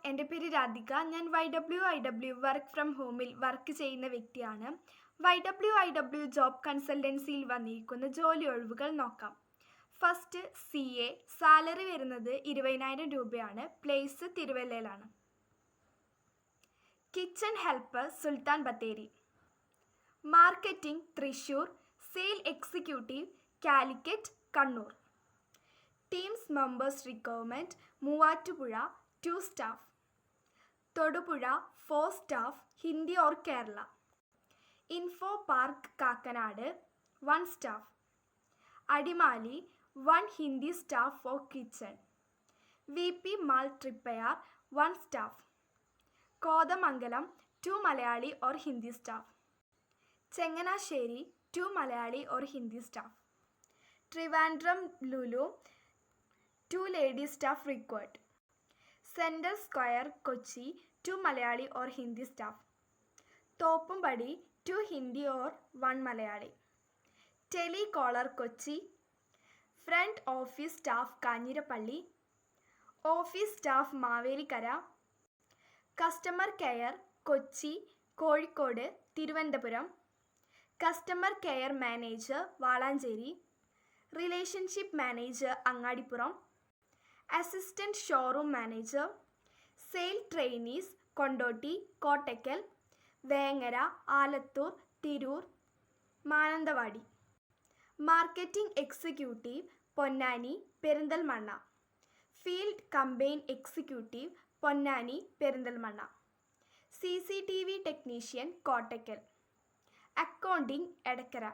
എൻ്റെ പേര് രാധിക. ഞാൻ YWIW വർക്ക് ഫ്രം ഹോമിൽ വർക്ക് ചെയ്യുന്ന വ്യക്തിയാണ്. YWIW ജോബ് കൺസൾട്ടൻസിയിൽ വന്നിരിക്കുന്ന ജോലി ഒഴിവുകൾ നോക്കാം. ഫസ്റ്റ് CA, സാലറി വരുന്നത് 20,000 രൂപയാണ്. പ്ലേസ് തിരുവല്ലയിലാണ്. Kitchen helper Sultan Bathery. Marketing Thrissur. Sale executive Calicut, Kannur. Teams members requirement Muvattupuzha 2 staff. Thodupuzha 4 staff, Hindi or Kerala. Info park Kakkanad 1 staff. Adimali 1 Hindi staff for kitchen. VP mall Triprayar 1 staff. Kothamangalam 2 Malayali or Hindi staff. Changanassery 2 Malayali or Hindi staff. Trivandrum Lulu 2 lady staff required. Central square Kochi 2 Malayali or Hindi staff. Thoppumpady 2 Hindi or 1 Malayali. Telecaller Kochi. Front office staff Kanjirappally. Office staff Mavelikkara. Customer care Kochi, Kozhikode, Thiruvananthapuram. Customer care manager Valanchery. Relationship manager Angadipuram. Assistant showroom manager. Sale trainees Kondotty, Kottakkal, Vengara, Alathur, Tirur, Mananthavady. Marketing executive Ponnani, Perinthalmanna. Field campaign executive Ponnani, Perinthalmanna. CCTV technician Kottakkal. Accounting Edakkara.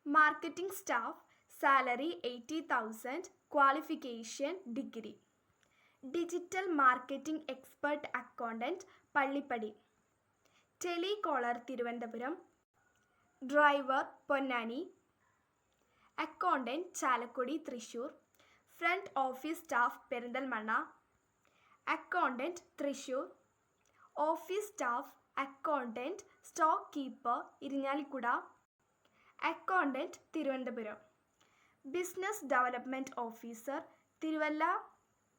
Marketing staff salary 80,000, qualification degree. Digital marketing expert accountant Pallippadi. Telecaller Thiruvananthapuram. Driver Ponnani. Accountant Chalakudy, Thrissur. Front office staff Perinthalmanna. Accountant Thrissur. Office staff accountant stock keeper Irinjalakuda. Accountant Thiruvananthapuram. Business development officer Thiruvalla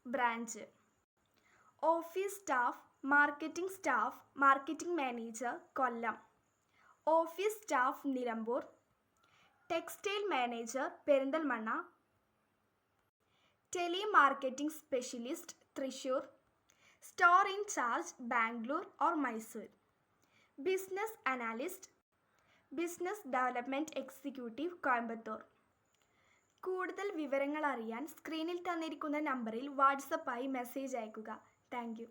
branch. Office staff marketing staff marketing manager Kollam. Office staff Nilambur. Textile manager Perinthalmanna. Telemarketing specialist Thrissur. Store in charge Bangalore or Mysore. Business analyst business development executive Coimbatore. കൂടുതൽ വിവരങ്ങൾ അറിയാൻ സ്ക്രീനിൽ തന്നിരിക്കുന്ന നമ്പറിൽ വാട്സപ്പായി message അയയ്ക്കുക. Thank U.